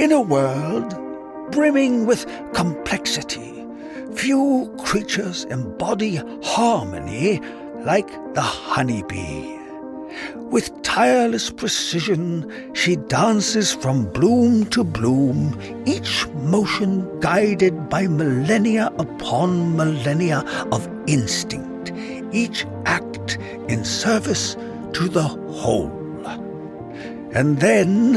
In a world brimming with complexity, few creatures embody harmony like the honeybee. With tireless precision, she dances from bloom to bloom, each motion guided by millennia upon millennia of instinct, each act in service to the whole. And then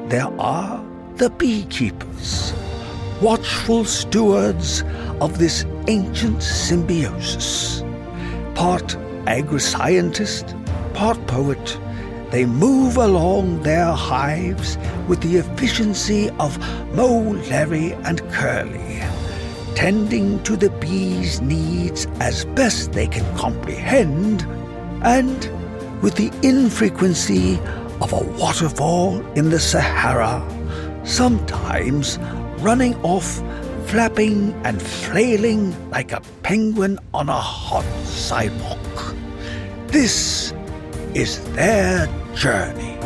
there are the beekeepers, watchful stewards of this ancient symbiosis. Part agri-scientist, part poet, they move along their hives with the efficiency of Moe, Larry, and Curly, tending to the bees' needs as best they can comprehend, and with the infrequency of a waterfall in the Sahara, sometimes running off, flapping and flailing like a penguin on a hot sidewalk. This is their journey.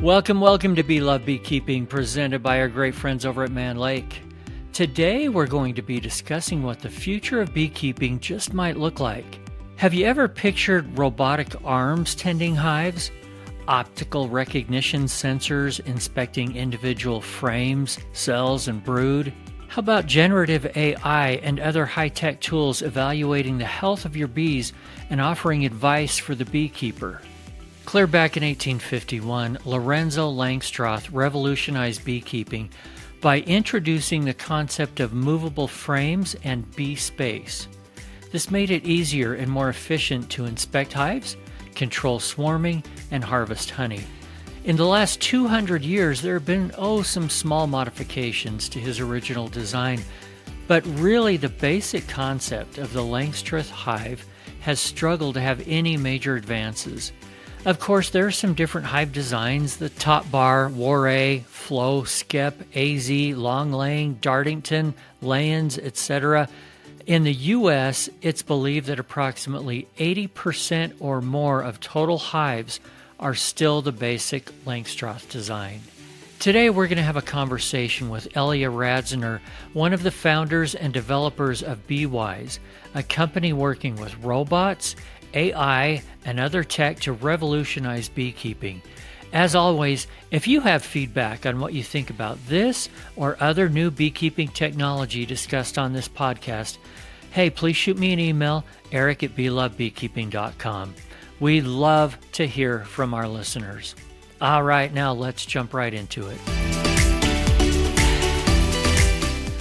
Welcome to Bee Love Beekeeping, presented by our great friends over at Mann Lake. Today we're going to be discussing what the future of beekeeping just might look like. Have you ever pictured robotic arms tending hives? Optical recognition sensors inspecting individual frames, cells, and brood? How about generative AI and other high-tech tools evaluating the health of your bees and offering advice for the beekeeper? Clear back in 1851, Lorenzo Langstroth revolutionized beekeeping by introducing the concept of movable frames and bee space. This made it easier and more efficient to inspect hives, control swarming, and harvest honey. In the last 200 years, there have been, some small modifications to his original design, but really the basic concept of the Langstroth hive has struggled to have any major advances. Of course, there are some different hive designs: the Top Bar, Warray, Flow, Skep, AZ, Long Laying, Dartington, Layens, etc. In the U.S., it's believed that approximately 80% or more of total hives are still the basic Langstroth design. Today, we're going to have a conversation with Eliyah Radzyner, one of the founders and developers of Beewise, a company working with robots, AI, and other tech to revolutionize beekeeping. As always, if you have feedback on what you think about this or other new beekeeping technology discussed on this podcast, hey, please shoot me an email, eric@beelovebeekeeping.com. We love to hear from our listeners. All right, now let's jump right into it.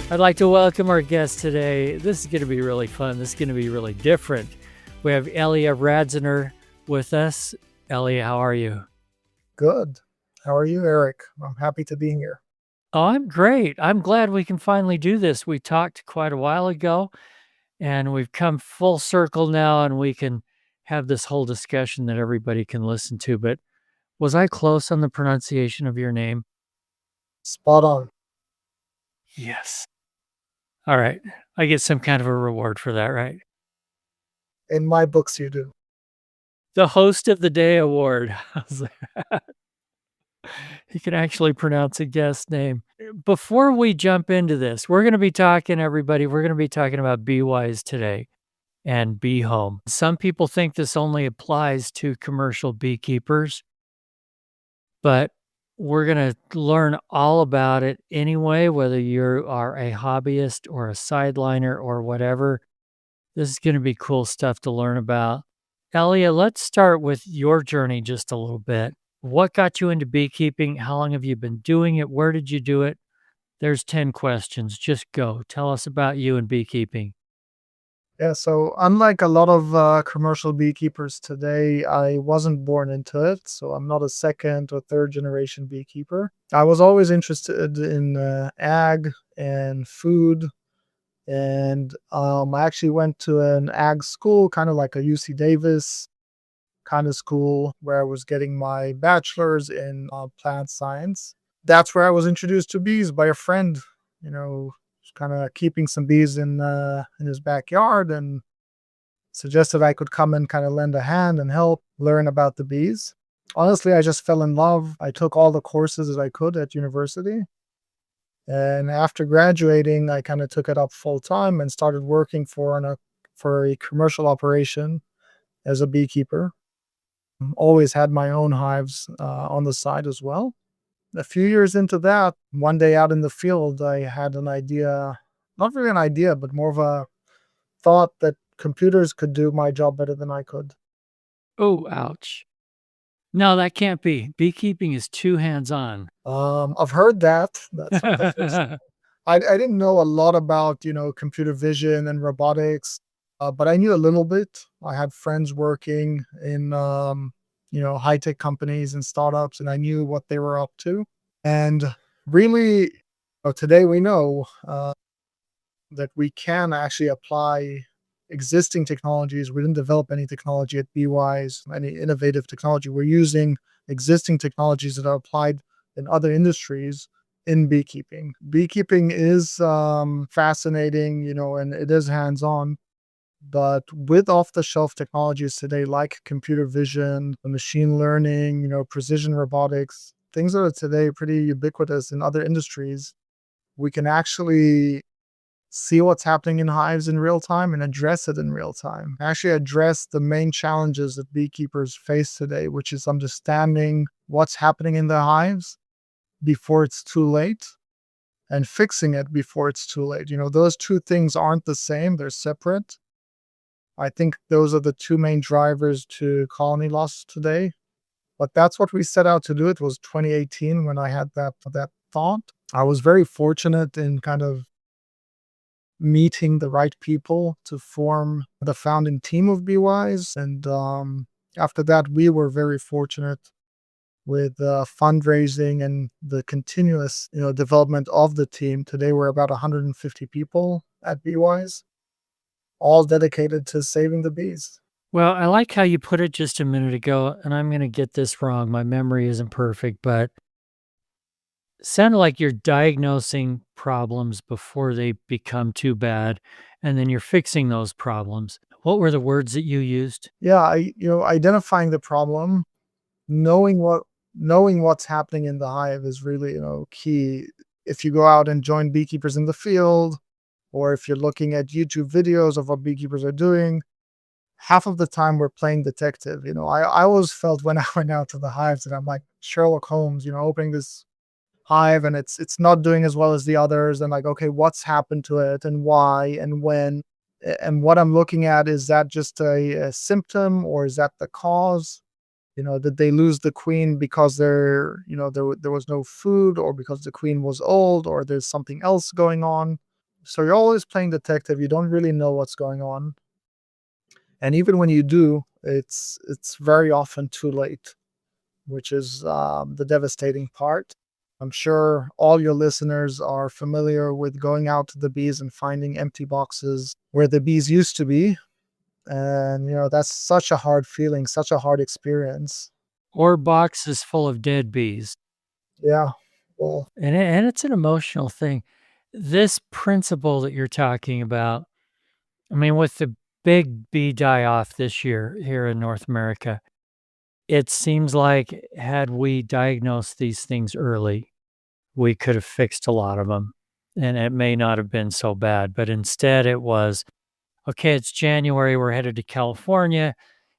I'd like to welcome our guest today. This is going to be really fun. This is going to be really different. We have Eliyah Radzyner with us. Eliyah, how are you? Good. How are you, Eric? I'm happy to be here. Oh, I'm great. I'm glad we can finally do this. We talked quite a while ago, and we've come full circle now, and we can have this whole discussion that everybody can listen to. But was I close on the pronunciation of your name? Spot on. Yes. All right. I get some kind of a reward for that, right? In my books, you do. The Host of the Day Award. How's that? He can actually pronounce a guest name. Before we jump into this, we're going to be talking, everybody, we're going to be talking about Beewise today and BeeHome. Some people think this only applies to commercial beekeepers, but we're going to learn all about it anyway, whether you are a hobbyist or a sideliner or whatever. This is going to be cool stuff to learn about. Eliyah, let's start with your journey just a little bit. What got you into beekeeping? How long have you been doing it? Where did you do it? There's 10 questions. Just go. Tell us about you and beekeeping. Yeah, so unlike a lot of commercial beekeepers today, I wasn't born into it, so I'm not a second or third generation beekeeper. I was always interested in ag and food, and I actually went to an ag school, kind of like a UC Davis kind of school, where I was getting my bachelor's in plant science. That's where I was introduced to bees by a friend, kind of keeping some bees in his backyard, and suggested I could come and kind of lend a hand and help learn about the bees. Honestly, I just fell in love. I took all the courses that I could at university. And after graduating, I kind of took it up full time and started working for a commercial operation as a beekeeper. Always had my own hives on the side as well. A few years into that, one day out in the field, I had an idea, not really an idea, but more of a thought that computers could do my job better than I could. Oh, ouch. No, that can't be. Beekeeping is too hands-on. I've heard that. That's not the first. I didn't know a lot about, computer vision and robotics, but I knew a little bit. I had friends working in, high tech companies and startups, and I knew what they were up to. And really, today we know that we can actually apply existing technologies. We didn't develop any technology at Beewise, any innovative technology. We're using existing technologies that are applied in other industries in beekeeping. Beekeeping is fascinating, and it is hands-on. But with off-the-shelf technologies today, like computer vision, machine learning, precision robotics, things that are today pretty ubiquitous in other industries, we can actually see what's happening in hives in real time and address it in real time. Actually address the main challenges that beekeepers face today, which is understanding what's happening in the hives before it's too late and fixing it before it's too late. Those two things aren't the same, they're separate. I think those are the two main drivers to colony loss today. But that's what we set out to do. It was 2018 when I had that thought. I was very fortunate in kind of meeting the right people to form the founding team of Beewise. And after that, we were very fortunate with fundraising and the continuous development of the team. Today, we're about 150 people at Beewise, all dedicated to saving the bees. Well, I like how you put it just a minute ago, and I'm going to get this wrong. My memory isn't perfect, but it sounded like you're diagnosing problems before they become too bad, and then you're fixing those problems. What were the words that you used? Yeah, identifying the problem, knowing what's happening in the hive is really key. If you go out and join beekeepers in the field, or if you're looking at YouTube videos of what beekeepers are doing, half of the time we're playing detective. I always felt when I went out to the hives that I'm like Sherlock Holmes, opening this hive and it's not doing as well as the others, and like, okay, what's happened to it and why and when? And what I'm looking at, is that just a symptom, or is that the cause? Did they lose the queen because there was no food, or because the queen was old, or there's something else going on? So you're always playing detective. You don't really know what's going on. And even when you do, it's very often too late, which is the devastating part. I'm sure all your listeners are familiar with going out to the bees and finding empty boxes where the bees used to be. And, that's such a hard feeling, such a hard experience. Or boxes full of dead bees. Yeah. Well, And it's an emotional thing. This principle that you're talking about, I mean, with the big bee die off this year here in North America, it seems like had we diagnosed these things early, we could have fixed a lot of them, and it may not have been so bad. But instead, it was, okay, it's January, we're headed to California.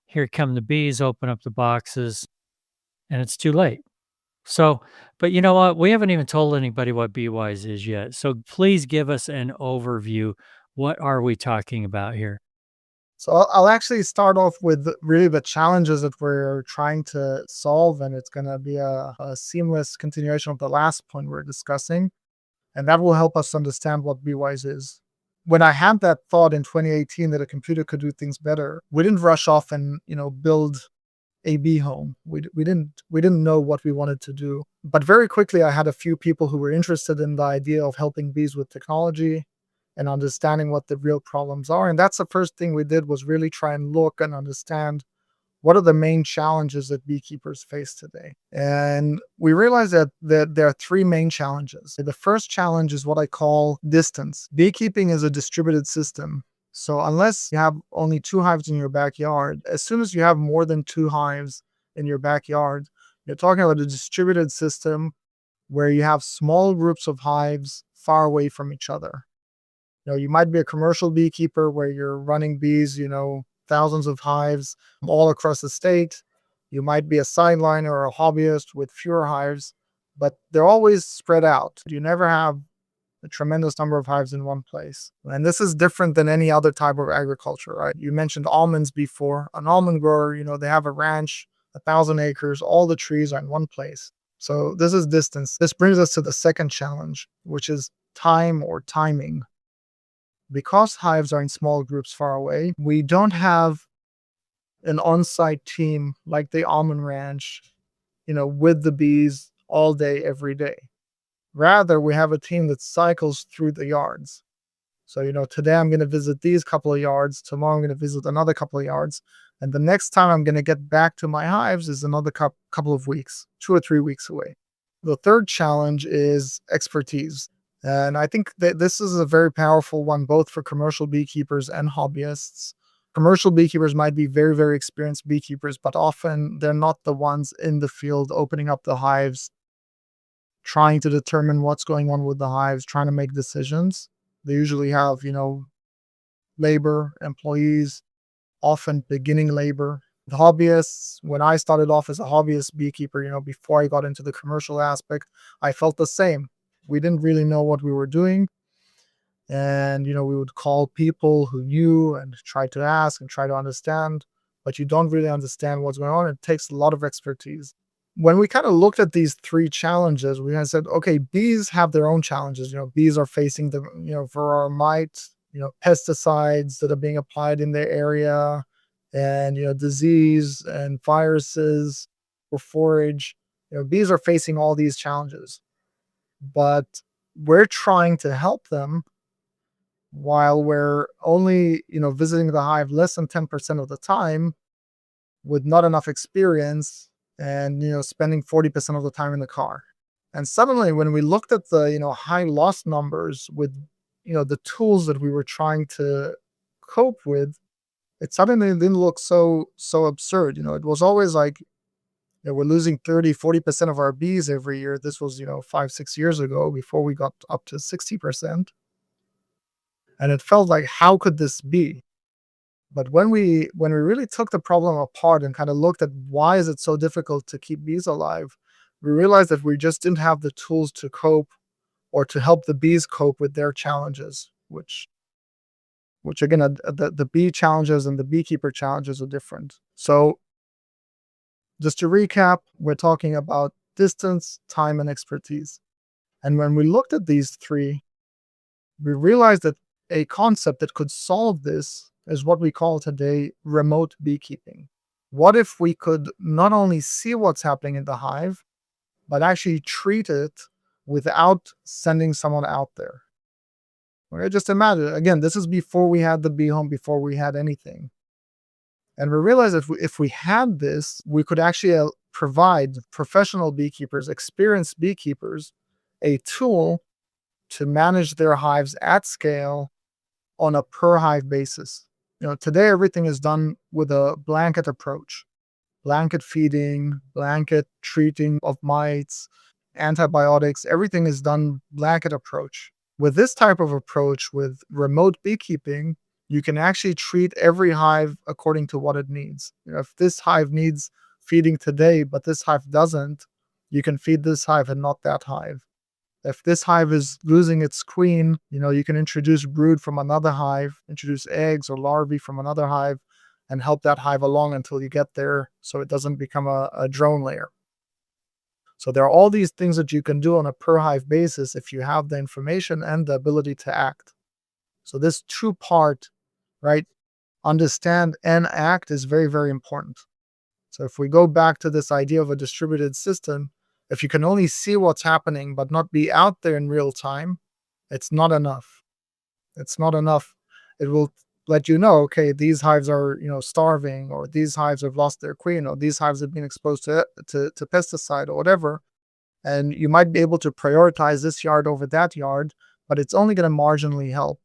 Here come the bees, open up the boxes, and it's too late. So, but you know what? We haven't even told anybody what Beewise is yet. So please give us an overview. What are we talking about here? so I'll actually start off with really the challenges that we're trying to solve, and it's going to be a seamless continuation of the last point we're discussing, and that will help us understand what Beewise is. When I had that thought in 2018 that a computer could do things better, we didn't rush off and build a BeeHome. We didn't know what we wanted to do, but very quickly I had a few people who were interested in the idea of helping bees with technology and understanding what the real problems are. And that's the first thing we did, was really try and look and understand what are the main challenges that beekeepers face today. And we realized that there are three main challenges. The first challenge is what I call distance. Beekeeping is a distributed system. So unless you have only 2 hives in your backyard, as soon as you have more than 2 hives in your backyard, you're talking about a distributed system where you have small groups of hives far away from each other. You might be a commercial beekeeper where you're running bees, thousands of hives all across the state. You might be a sideliner or a hobbyist with fewer hives, but they're always spread out. You never have a tremendous number of hives in one place. And this is different than any other type of agriculture, right? You mentioned almonds before. An almond grower, they have a ranch, 1,000 acres, all the trees are in one place. So this is distance. This brings us to the second challenge, which is time or timing. Because hives are in small groups far away, we don't have an on-site team like the almond ranch, with the bees all day, every day. Rather, we have a team that cycles through the yards. So, today I'm going to visit these couple of yards, tomorrow I'm going to visit another couple of yards, and the next time I'm going to get back to my hives is another couple of weeks, 2 or 3 weeks away. The third challenge is expertise. And I think that this is a very powerful one, both for commercial beekeepers and hobbyists. Commercial beekeepers might be very, very experienced beekeepers, but often they're not the ones in the field opening up the hives, trying to determine what's going on with the hives, trying to make decisions. They usually have, labor, employees, often beginning labor. The hobbyists, when I started off as a hobbyist beekeeper, before I got into the commercial aspect, I felt the same. We didn't really know what we were doing. And, we would call people who knew and try to ask and try to understand, but you don't really understand what's going on. It takes a lot of expertise. When we kind of looked at these three challenges, we kind of said, okay, bees have their own challenges. Bees are facing the, for our mite, pesticides that are being applied in their area, and, disease and viruses or forage. Bees are facing all these challenges, but we're trying to help them while we're only, visiting the hive less than 10% of the time with not enough experience and, spending 40% of the time in the car. And suddenly when we looked at the, high loss numbers with, the tools that we were trying to cope with, it suddenly didn't look so absurd. It was always like, we're losing 30-40% of our bees every year. This was, 5-6 years ago before we got up to 60%. And it felt like, how could this be? But when we really took the problem apart and kind of looked at why is it so difficult to keep bees alive, we realized that we just didn't have the tools to cope or to help the bees cope with their challenges, which again, the bee challenges and the beekeeper challenges are different. So just to recap, we're talking about distance, time, and expertise. And when we looked at these three, we realized that a concept that could solve this is what we call today remote beekeeping. What if we could not only see what's happening in the hive, but actually treat it without sending someone out there? Okay, just imagine, again, this is before we had the BeeHome, before we had anything. And we realized if we had this, we could actually provide professional beekeepers, experienced beekeepers, a tool to manage their hives at scale on a per hive basis. Today everything is done with a blanket approach, blanket feeding, blanket treating of mites, antibiotics, everything is done blanket approach. With this type of approach, with remote beekeeping, you can actually treat every hive according to what it needs. If this hive needs feeding today, but this hive doesn't, you can feed this hive and not that hive. If this hive is losing its queen, you can introduce brood from another hive, introduce eggs or larvae from another hive, and help that hive along until you get there so it doesn't become a drone layer. So there are all these things that you can do on a per hive basis if you have the information and the ability to act. So this two-part, right, understand and act is very, very important. So if we go back to this idea of a distributed system, if you can only see what's happening but not be out there in real time, it's not enough. It's not enough. It will let you know, okay, these hives are, starving, or these hives have lost their queen, or these hives have been exposed to pesticide or whatever. And you might be able to prioritize this yard over that yard, but it's only going to marginally help.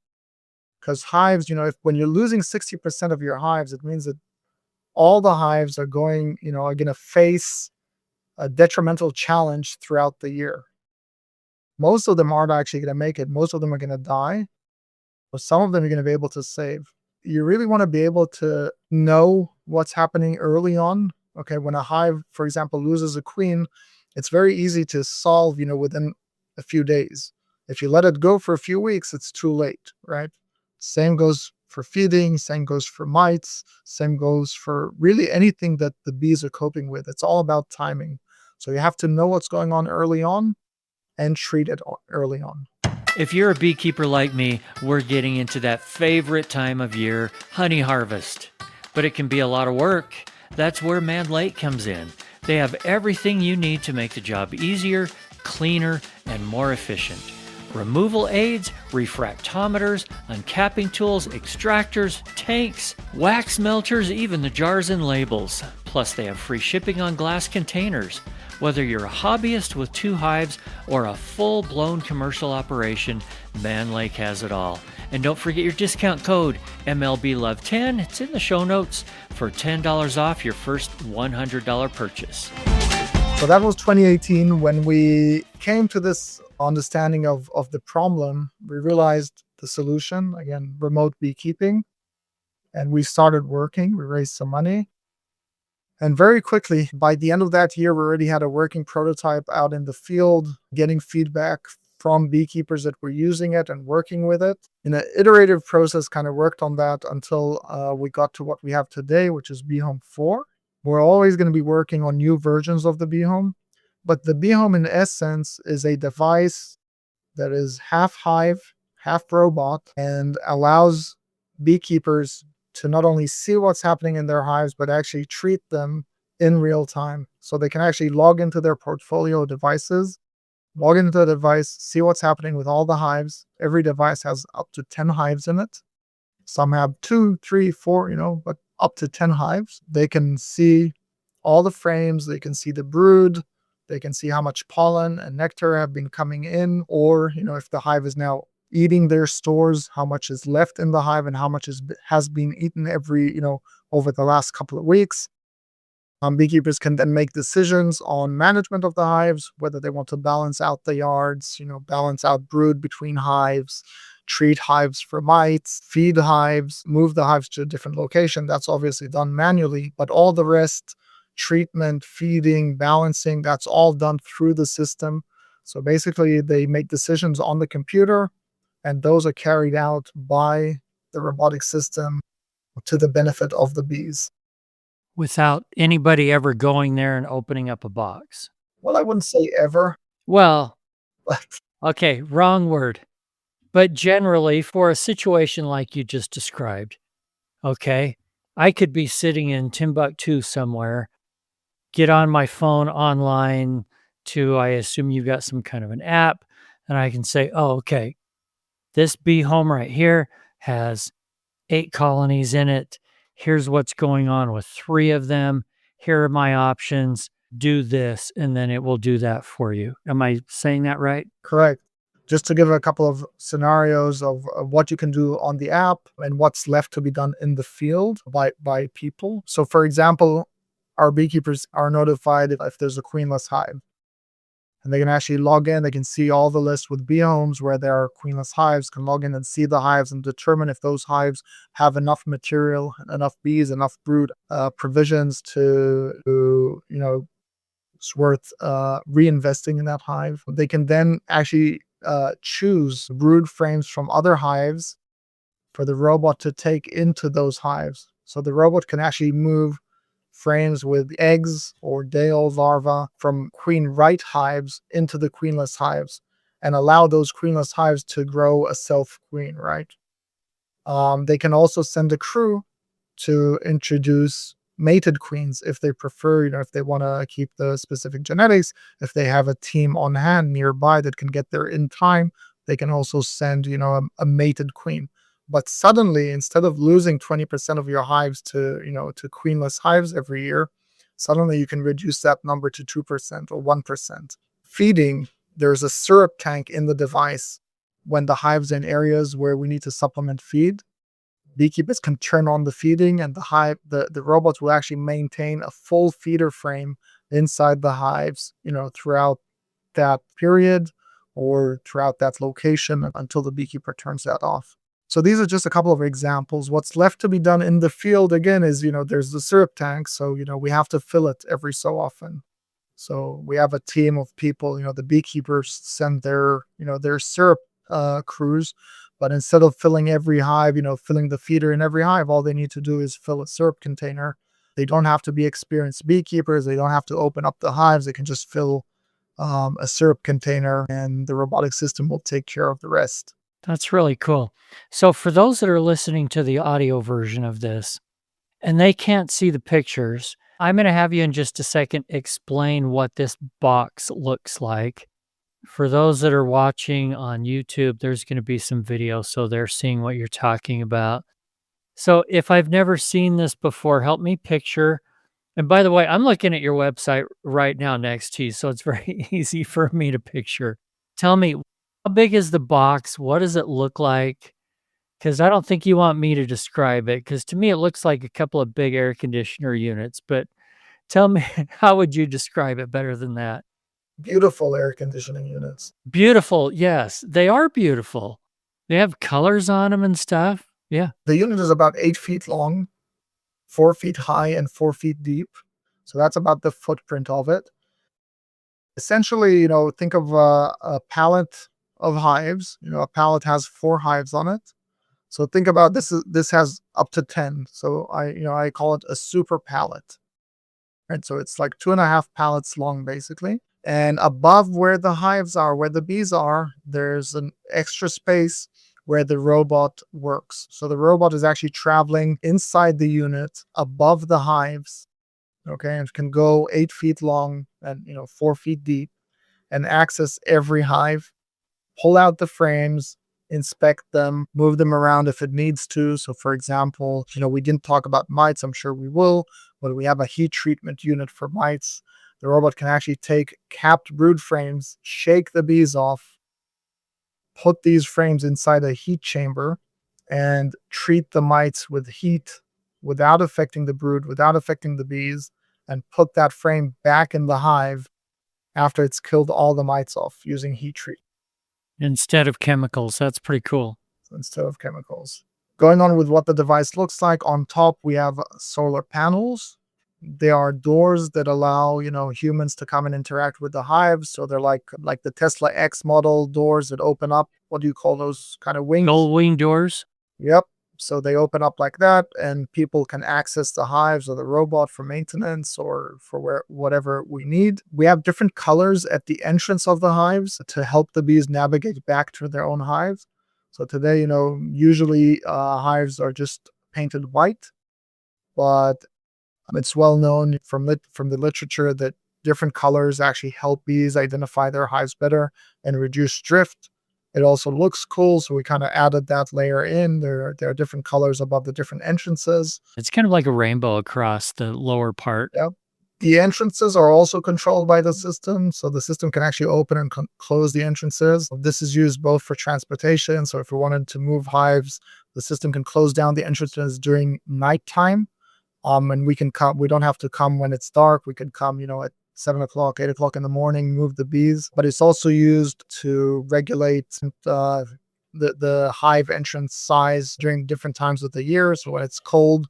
Because hives, when you're losing 60% of your hives, it means that all the hives are going to face a detrimental challenge throughout the year. Most of them aren't actually going to make it. Most of them are going to die, but some of them you're going to be able to save. You really want to be able to know what's happening early on. Okay, when a hive, for example, loses a queen, it's very easy to solve, within a few days. If you let it go for a few weeks, it's too late, right? Same goes for feeding, same goes for mites, same goes for really anything that the bees are coping with. It's all about timing. So you have to know what's going on early on and treat it early on. If you're a beekeeper like me, we're getting into that favorite time of year, honey harvest. But it can be a lot of work. That's where Mann comes in. They have everything you need to make the job easier, cleaner, and more efficient. Removal aids, refractometers, uncapping tools, extractors, tanks, wax melters, even the jars and labels. Plus, they have free shipping on glass containers. Whether you're a hobbyist with 2 hives or a full-blown commercial operation, Mann has it all. And don't forget your discount code, MLBLove10. It's in the show notes for $10 off your first $100 purchase. So that was 2018. When we came to this understanding of the problem, we realized the solution, again, remote beekeeping. And we started working. We raised some money. And very quickly, by the end of that year, we already had a working prototype out in the field, getting feedback from beekeepers that were using it and working with it. In an iterative process, kind of worked on that until we got to what we have today, which is BeeHome 4. We're always going to be working on new versions of the BeeHome, but the BeeHome in essence is a device that is half hive, half robot, and allows beekeepers to not only see what's happening in their hives, but actually treat them in real time. So they can actually log into their portfolio devices, log into the device, see what's happening with all the hives. Every device has up to 10 hives in it. Some have 2, 3, 4, but up to 10 hives. They can see all the frames, they can see the brood, they can see how much pollen and nectar have been coming in, or, if the hive is now eating their stores, how much is left in the hive and how much has been eaten over the last couple of weeks. Beekeepers can then make decisions on management of the hives, whether they want to balance out the yards, balance out brood between hives, treat hives for mites, feed hives, move the hives to a different location. That's obviously done manually, but all the rest, treatment, feeding, balancing, that's all done through the system. So basically they make decisions on the computer, and those are carried out by the robotic system to the benefit of the bees. Without anybody ever going there and opening up a box. Well, I wouldn't say ever. Well, But okay, wrong word. But generally, for a situation like you just described, okay, I could be sitting in Timbuktu somewhere, get on my phone online to, I assume you've got some kind of an app, and I can say, oh, okay, this BeeHome right here has 8 colonies in it. Here's what's going on with 3 of them. Here are my options. Do this, and then it will do that for you. Am I saying that right? correct. Just to give a couple of scenarios of what you can do on the app and what's left to be done in the field by people. So for example, our beekeepers are notified if there's a queenless hive. And they can actually log in. They can see all the lists with BeeHomes where there are queenless hives, can log in and see the hives and determine if those hives have enough material, enough bees, enough brood provisions it's worth reinvesting in that hive. They can then actually choose brood frames from other hives for the robot to take into those hives. So the robot can actually move frames with eggs or day-old larvae from queen right hives into the queenless hives and allow those queenless hives to grow a self-queen, right? They can also send a crew to introduce mated queens if they prefer, if they want to keep the specific genetics. If they have a team on hand nearby that can get there in time, they can also send, a mated queen. But suddenly, instead of losing 20% of your hives to queenless hives every year, suddenly you can reduce that number to 2% or 1%. Feeding, there's a syrup tank in the device when the hives are in areas where we need to supplement feed, beekeepers can turn on the feeding, and the robots will actually maintain a full feeder frame inside the hives, throughout that period or throughout that location until the beekeeper turns that off. So these are just a couple of examples. What's left to be done in the field again is, there's the syrup tank. So, we have to fill it every so often. So we have a team of people, the beekeepers send their syrup crews, but instead of filling every hive, filling the feeder in every hive, all they need to do is fill a syrup container. They don't have to be experienced beekeepers. They don't have to open up the hives. They can just fill a syrup container, and the robotic system will take care of the rest. That's really cool. So, for those that are listening to the audio version of this and they can't see the pictures, I'm going to have you in just a second explain what this box looks like. For those that are watching on YouTube, there's going to be some video, so they're seeing what you're talking about. So, if I've never seen this before, help me picture. And by the way, I'm looking at your website right now next to you, so it's very easy for me to picture. Tell me, how big is the box? What does it look like? Because I don't think you want me to describe it, because to me it looks like a couple of big air conditioner units. But tell me, how would you describe it better than that? Beautiful air conditioning units. Beautiful. Yes, they are beautiful. They have colors on them and stuff. Yeah. The unit is about 8 feet long, 4 feet high, and 4 feet deep. So that's about the footprint of it. Essentially, think of a pallet of hives. A pallet has 4 hives on it. So think about this has up to 10. So I call it a super pallet. Right. So it's like 2.5 pallets long, basically. And above where the hives are, where the bees are, there's an extra space where the robot works. So the robot is actually traveling inside the unit above the hives. Okay, and can go 8 feet long and 4 feet deep, and access every hive, pull out the frames, inspect them, move them around if it needs to. So for example, we didn't talk about mites, I'm sure we will, but we have a heat treatment unit for mites. The robot can actually take capped brood frames, shake the bees off, put these frames inside a heat chamber, and treat the mites with heat without affecting the brood, without affecting the bees, and put that frame back in the hive after it's killed all the mites off using heat treat Instead of chemicals. That's pretty cool. instead of chemicals. Going on with what the device looks like, on top we have solar panels. They are doors that allow, humans to come and interact with the hives. So they're like the Tesla X model doors that open up. What do you call those kind of wings? Gold wing doors. Yep. So they open up like that, and people can access the hives or the robot for maintenance or for whatever we need. We have different colors at the entrance of the hives to help the bees navigate back to their own hives. So today, usually hives are just painted white, but it's well known from the literature that different colors actually help bees identify their hives better and reduce drift. It also looks cool, so we kind of added that layer in. There are different colors above the different entrances. It's kind of like a rainbow across the lower part. Yep. The entrances are also controlled by the system, so the system can actually open and close the entrances. This is used both for transportation, so if we wanted to move hives, the system can close down the entrances during nighttime. And we can come. We don't have to come when it's dark. We could come, at 7 o'clock, 8 o'clock in the morning, move the bees. But it's also used to regulate the hive entrance size during different times of the year. So when it's cold,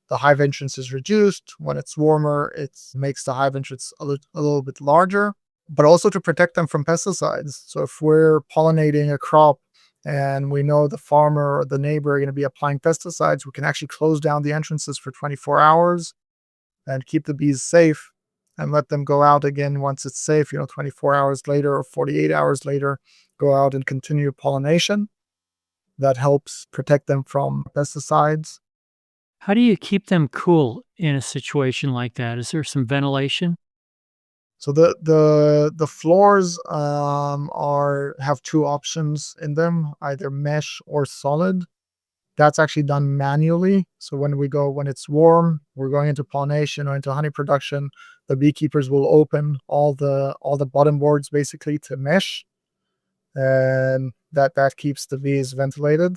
the hive entrance is reduced. When it's warmer, it makes the hive entrance a little bit larger, but also to protect them from pesticides. So if we're pollinating a crop and we know the farmer or the neighbor are going to be applying pesticides, we can actually close down the entrances for 24 hours and keep the bees safe and let them go out again once it's safe, 24 hours later or 48 hours later, go out and continue pollination. That helps protect them from pesticides. How do you keep them cool in a situation like that? Is there some ventilation? So the floors have 2 options in them, either mesh or solid. That's actually done manually. So when it's warm, we're going into pollination or into honey production, the beekeepers will open all the bottom boards basically to mesh, and that keeps the bees ventilated.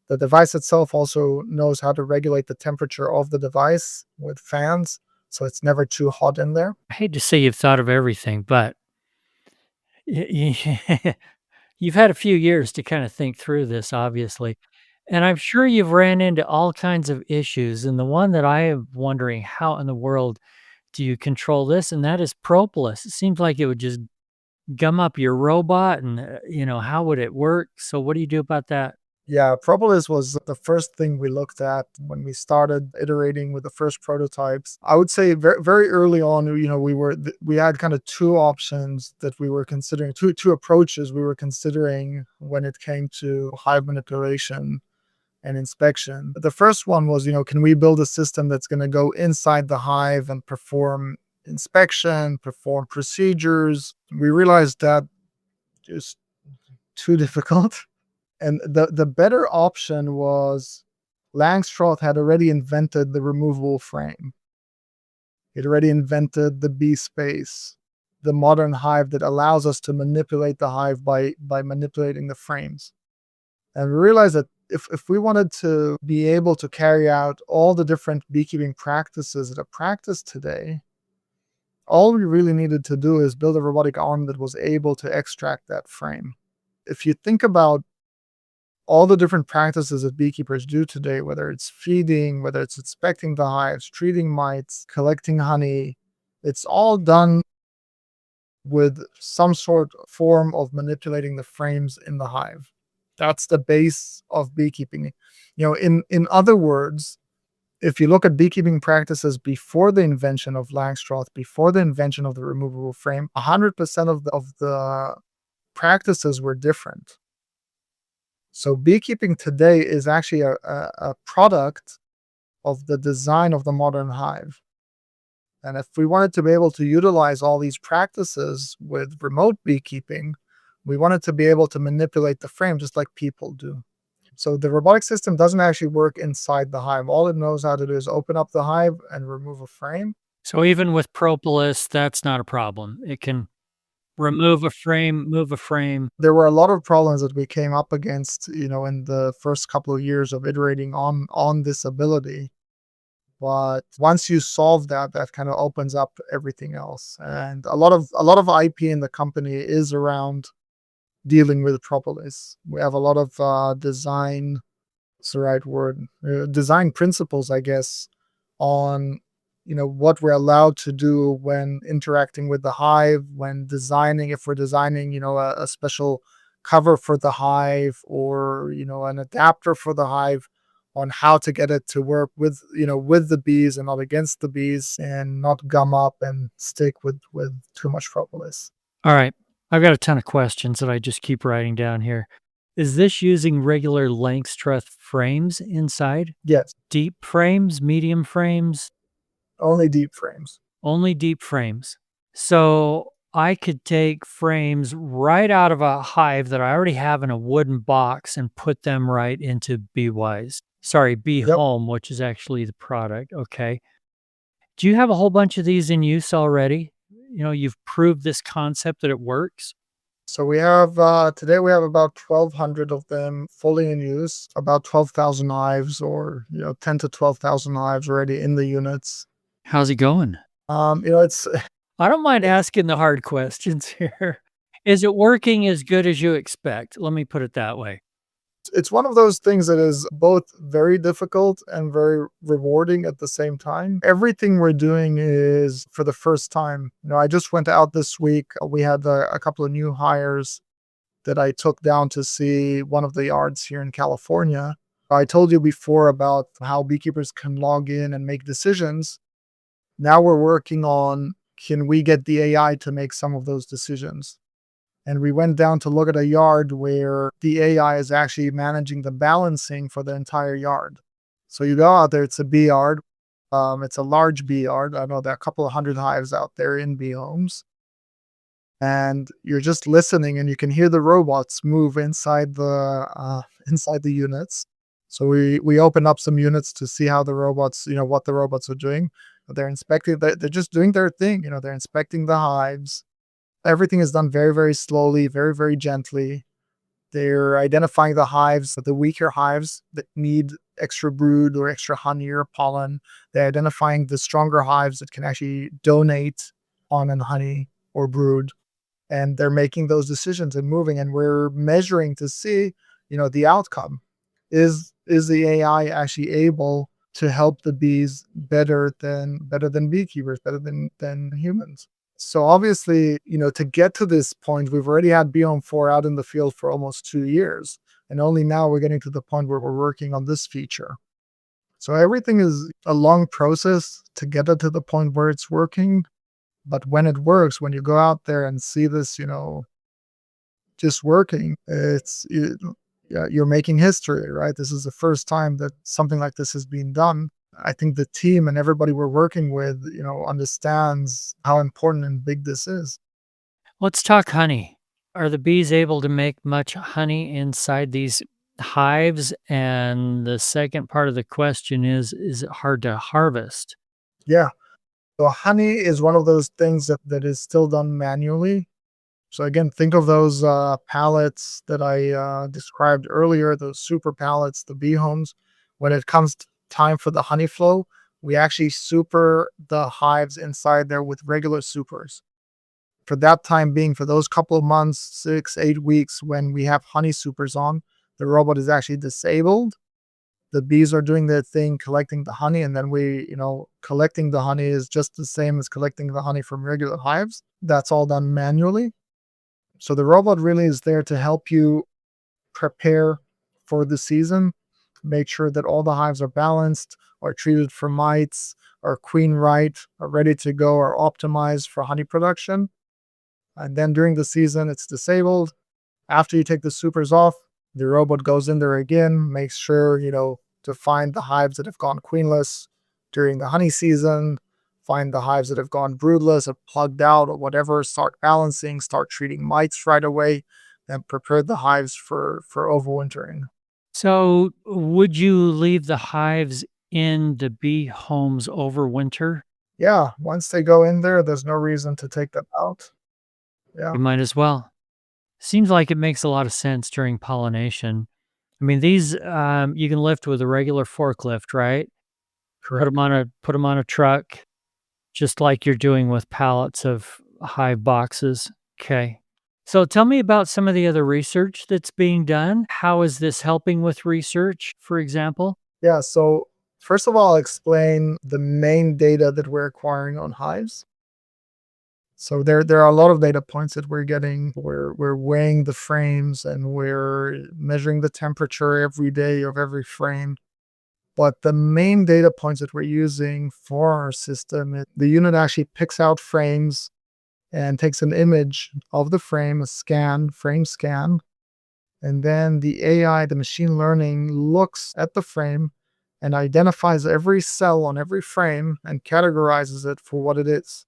The device itself also knows how to regulate the temperature of the device with fans, so it's never too hot in there. I hate to say you've thought of everything, but you've had a few years to kind of think through this, obviously. And I'm sure you've ran into all kinds of issues. And the one that I am wondering, how in the world do you control this? And that is propolis. It seems like it would just gum up your robot and, how would it work? So what do you do about that? Yeah, propolis was the first thing we looked at when we started iterating with the first prototypes. I would say very, very early on, we had kind of two options that we were considering, two approaches we were considering when it came to hive manipulation and inspection. The first one was, can we build a system that's going to go inside the hive and perform inspection, perform procedures? We realized that is too difficult. And the better option was Langstroth had already invented the removable frame. He'd already invented the bee space, the modern hive that allows us to manipulate the hive by manipulating the frames. And we realized that if we wanted to be able to carry out all the different beekeeping practices that are practiced today, all we really needed to do is build a robotic arm that was able to extract that frame. If you think about all the different practices that beekeepers do today, whether it's feeding, whether it's inspecting the hives, treating mites, collecting honey, it's all done with some sort of form of manipulating the frames in the hive. That's the base of beekeeping. In other words, if you look at beekeeping practices before the invention of Langstroth, before the invention of the removable frame, 100% of the practices were different. So beekeeping today is actually a product of the design of the modern hive. And if we wanted to be able to utilize all these practices with remote beekeeping, we wanted to be able to manipulate the frame just like people do. So the robotic system doesn't actually work inside the hive. All it knows how to do is open up the hive and remove a frame. So even with propolis, that's not a problem. It can remove a frame, move a frame. There were a lot of problems that we came up against, in the first couple of years of iterating on this ability. But once you solve that, that kind of opens up everything else. And a lot of IP in the company is around dealing with propolis. We have a lot of design, what's the right word? Design principles, I guess, on what we're allowed to do when interacting with the hive, when designing, if we're designing, a special cover for the hive or, an adapter for the hive, on how to get it to work with, with the bees and not against the bees and not gum up and stick with too much propolis. All right. I've got a ton of questions that I just keep writing down here. Is this using regular Langstroth frames inside? Yes, Deep frames, medium frames? only deep frames. Only deep frames. So I could take frames right out of a hive that I already have in a wooden box and put them right into BeeWise. Sorry, Yep. BeeHome, which is actually the product. Okay. Do you have a whole bunch of these in use already? You've proved this concept that it works. So we have today we have about 1,200 of them fully in use, about 12,000 hives, or 10 to 12,000 hives already in the units. How's it going? It's I don't mind asking the hard questions here. Is it working as good as you expect? Let me put it that way. it's one of those things that is both very difficult and very rewarding at the same time. Everything we're doing is for the first time. I just went out this week. We had a couple of new hires that I took down to see one of the yards here in California. I told you before about how beekeepers can log in and make decisions. Now we're working on, can we get the AI to make some of those decisions? And we went down to look at a yard where the AI is actually managing the balancing for the entire yard. So you go out there, it's a bee yard. It's a large bee yard. I know there are a couple of hundred hives out there in bee homes. And you're just listening and you can hear the robots move inside the units. So we open up some units to see how the robots, what the robots are doing. They're inspecting, they're just doing their thing. They're inspecting the hives. Everything is done very, very slowly, very, very gently. They're identifying the hives, the weaker hives that need extra brood or extra honey or pollen. They're identifying the stronger hives that can actually donate pollen and honey or brood. And they're making those decisions and moving, and we're measuring to see, the outcome. Is the AI actually able to help the bees better than beekeepers, better than humans? So obviously, to get to this point, we've already had BeeHome 4 out in the field for almost 2 years. And only now we're getting to the point where we're working on this feature. So everything is a long process to get it to the point where it's working. But when it works, when you go out there and see this, just working, yeah, you're making history, right? This is the first time that something like this has been done. I think the team and everybody we're working with, understands how important and big this is. Let's talk honey. Are the bees able to make much honey inside these hives? And the second part of the question is it hard to harvest? Yeah. So honey is one of those things that is still done manually. So again, think of those pallets that I described earlier, those super pallets, the bee homes. When it comes time for the honey flow, we actually super the hives inside there with regular supers. For that time being, for those couple of months, 6, 8 weeks, when we have honey supers on, the robot is actually disabled. The bees are doing their thing, collecting the honey, and then collecting the honey is just the same as collecting the honey from regular hives. That's all done manually. So the robot really is there to help you prepare for the season, make sure that all the hives are balanced, are treated for mites, are queen right, are ready to go, are optimized for honey production. And then during the season, it's disabled. After you take the supers off, the robot goes in there again, makes sure, to find the hives that have gone queenless during the honey season, find the hives that have gone broodless or plugged out or whatever, start balancing, start treating mites right away, and prepare the hives for overwintering. So, would you leave the hives in the bee homes over winter? Yeah, once they go in there, there's no reason to take them out. Yeah, You might as well. Seems like it makes a lot of sense during pollination. I mean, these you can lift with a regular forklift, right? correct. Put them on a truck, just like you're doing with pallets of hive boxes. Okay. So tell me about some of the other research that's being done. How is this helping with research, for example? Yeah, so first of all, I'll explain the main data that we're acquiring on hives. So there are a lot of data points that we're getting. We're weighing the frames and we're measuring the temperature every day of every frame. But the main data points that we're using for our system, the unit actually picks out frames and takes an image of the frame, frame scan, and then the AI, the machine learning, looks at the frame and identifies every cell on every frame and categorizes it for what it is.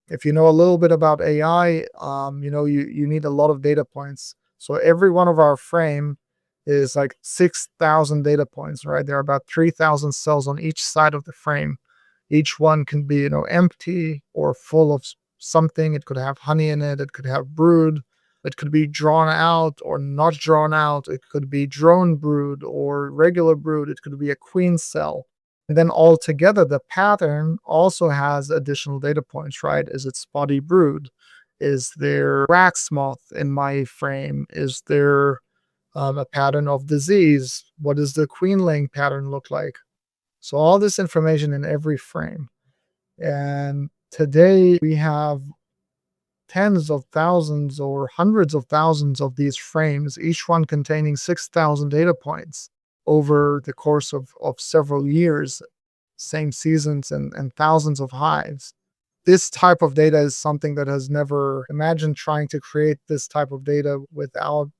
If you know a little bit about AI, you need a lot of data points. So every one of our frame is like 6,000 data points, right? There are about 3,000 cells on each side of the frame. Each one can be, empty or full of something. It could have honey in it. It could have brood. It could be drawn out or not drawn out. It could be drone brood or regular brood. It could be a queen cell. And then altogether, the pattern also has additional data points, right? Is it spotty brood? Is there wax moth in my frame? Is there a pattern of disease? What does the queen laying pattern look like? So all this information in every frame. And today we have tens of thousands or hundreds of thousands of these frames, each one containing 6,000 data points over the course of several years, same seasons and thousands of hives. This type of data is something that has never imagined trying to create this type of data without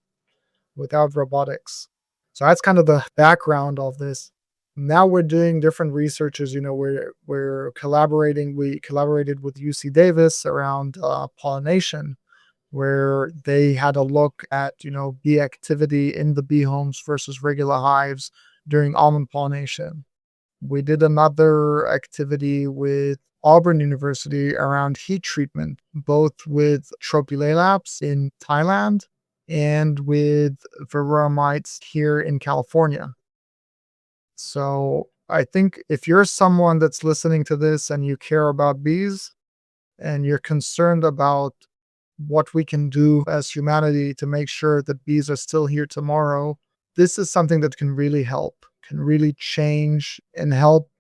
robotics. So that's kind of the background of this. Now we're doing different researches. We're collaborating. We collaborated with UC Davis around pollination, where they had a look at bee activity in the bee homes versus regular hives during almond pollination. We did another activity with Auburn University around heat treatment, both with tropicalaps in Thailand and with varroa mites here in California. So I think if you're someone that's listening to this and you care about bees and you're concerned about what we can do as humanity to make sure that bees are still here tomorrow, this is something that can really help, can really change and help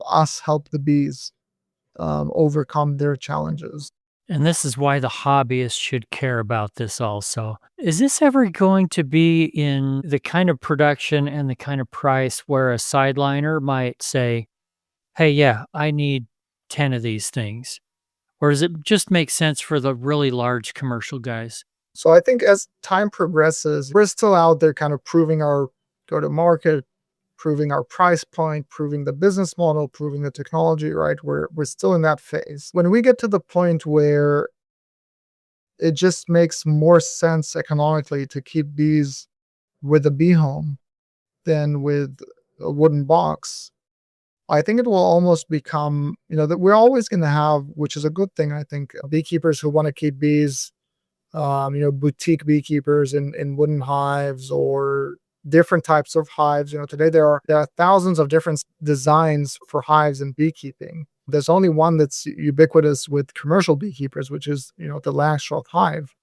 us help the bees overcome their challenges. And this is why the hobbyist should care about this also. Is this ever going to be in the kind of production and the kind of price where a sideliner might say, hey, yeah, I need 10 of these things? Or does it just make sense for the really large commercial guys? So I think as time progresses, we're still out there kind of proving our go to market, proving our price point, proving the business model, proving the technology, right? We're still in that phase. When we get to the point where it just makes more sense economically to keep bees with a bee home than with a wooden box, I think it will almost become, that we're always going to have, which is a good thing, I think, beekeepers who want to keep bees, boutique beekeepers in wooden hives or different types of hives. Today there are thousands of different designs for hives in beekeeping. There's only one that's ubiquitous with commercial beekeepers, which is, the Langstroth hive.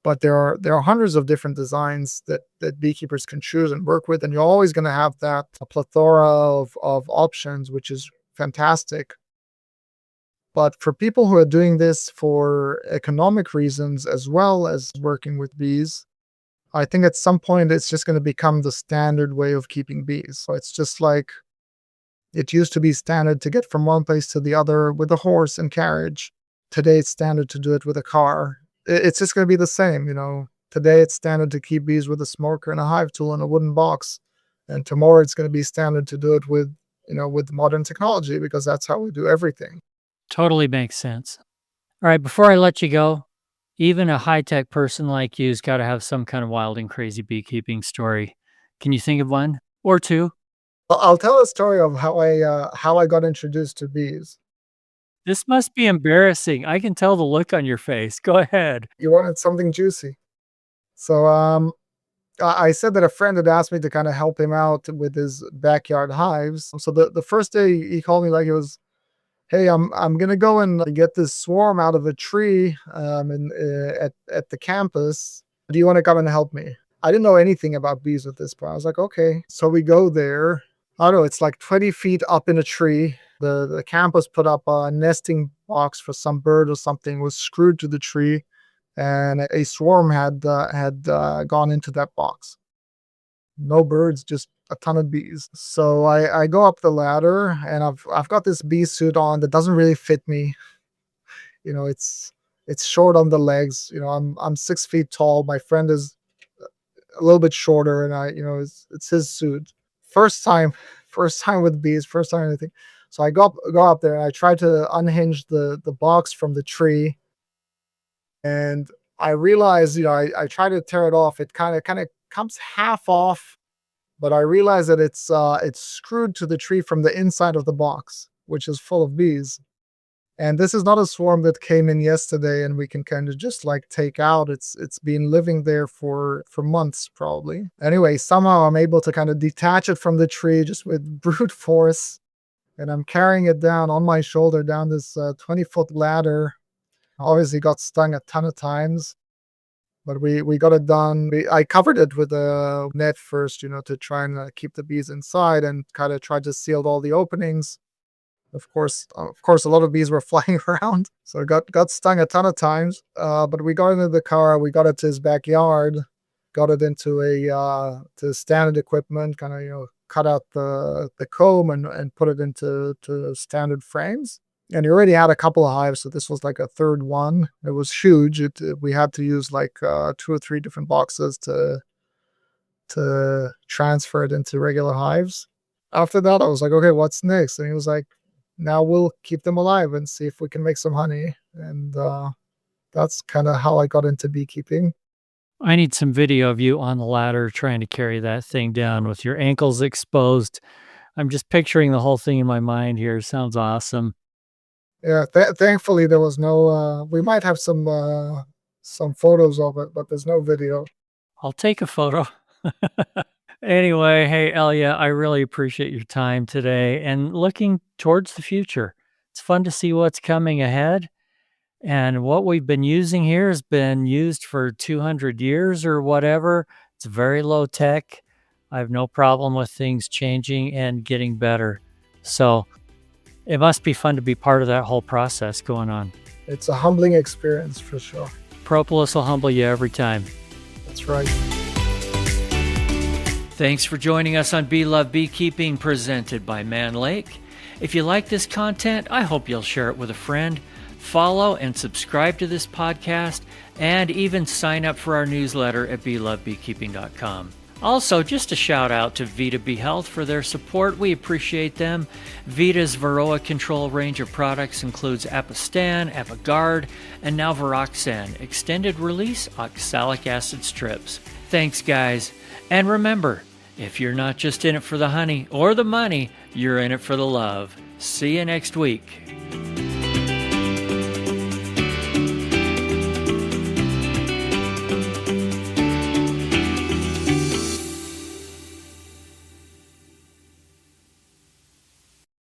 But there are hundreds of different designs that beekeepers can choose and work with, and you're always going to have that a plethora of options, which is fantastic. But for people who are doing this for economic reasons as well as working with bees, I think at some point it's just going to become the standard way of keeping bees. So it's just like it used to be standard to get from one place to the other with a horse and carriage. Today it's standard to do it with a car. It's just going to be the same. Today it's standard to keep bees with a smoker and a hive tool and a wooden box. And tomorrow it's going to be standard to do it with modern technology because that's how we do everything. Totally makes sense. All right, before I let you go, even a high tech person like you's got to have some kind of wild and crazy beekeeping story. Can you think of one or two? I'll tell a story of how I got introduced to bees. This must be embarrassing. I can tell the look on your face. Go ahead. You wanted something juicy. So I said that a friend had asked me to kind of help him out with his backyard hives. So the first day he called me like it was, hey, I'm gonna go and get this swarm out of a tree at the campus. Do you want to come and help me? I didn't know anything about bees at this point. I was like, okay. So we go there. I don't know, it's like 20 feet up in a tree. The campus put up a nesting box for some bird or something, was screwed to the tree, and a swarm had gone into that box. No birds, just a ton of bees. So I go up the ladder, and I've got this bee suit on that doesn't really fit me. It's short on the legs. I'm 6 feet tall. My friend is a little bit shorter, and it's his suit. First time, first time with bees, first time anything. So I go up there and I try to unhinge the box from the tree, and I realize, I try to tear it off. It kind of comes half off, but I realize that it's screwed to the tree from the inside of the box, which is full of bees. And this is not a swarm that came in yesterday and we can kind of just like take out. It's been living there for months probably. Anyway, somehow I'm able to kind of detach it from the tree just with brute force, and I'm carrying it down on my shoulder down this 20-foot ladder. Obviously got stung a ton of times, but we got it done. I covered it with a net first, to try and keep the bees inside, and kind of tried to seal all the openings. Of course, a lot of bees were flying around, so it got stung a ton of times. But we got into the car, we got it to his backyard, got it into to standard equipment, kind of cut out the comb and put it into standard frames. And he already had a couple of hives, so this was like a third one. It was huge. We had to use like 2 or 3 different boxes to transfer it into regular hives. After that, I was like, okay, what's next? And he was like, now we'll keep them alive and see if we can make some honey. And that's kind of how I got into beekeeping. I need some video of you on the ladder trying to carry that thing down with your ankles exposed. I'm just picturing the whole thing in my mind here. Sounds awesome. Yeah, thankfully there was no. We might have some photos of it, but there's no video. I'll take a photo. Anyway, hey, Eliyah, I really appreciate your time today and looking towards the future. It's fun to see what's coming ahead. And what we've been using here has been used for 200 years or whatever. It's very low tech. I have no problem with things changing and getting better. So it must be fun to be part of that whole process going on. It's a humbling experience for sure. Propolis will humble you every time. That's right. Thanks for joining us on Bee Love Beekeeping, presented by Mann Lake. If you like this content, I hope you'll share it with a friend. Follow and subscribe to this podcast, and even sign up for our newsletter at beelovebeekeeping.com. Also, just a shout out to Vita Bee Health for their support. We appreciate them. Vita's Varroa control range of products includes Apistan, Apigard, and now Viroxan, extended release oxalic acid strips. Thanks, guys. And remember, if you're not just in it for the honey or the money, you're in it for the love. See you next week.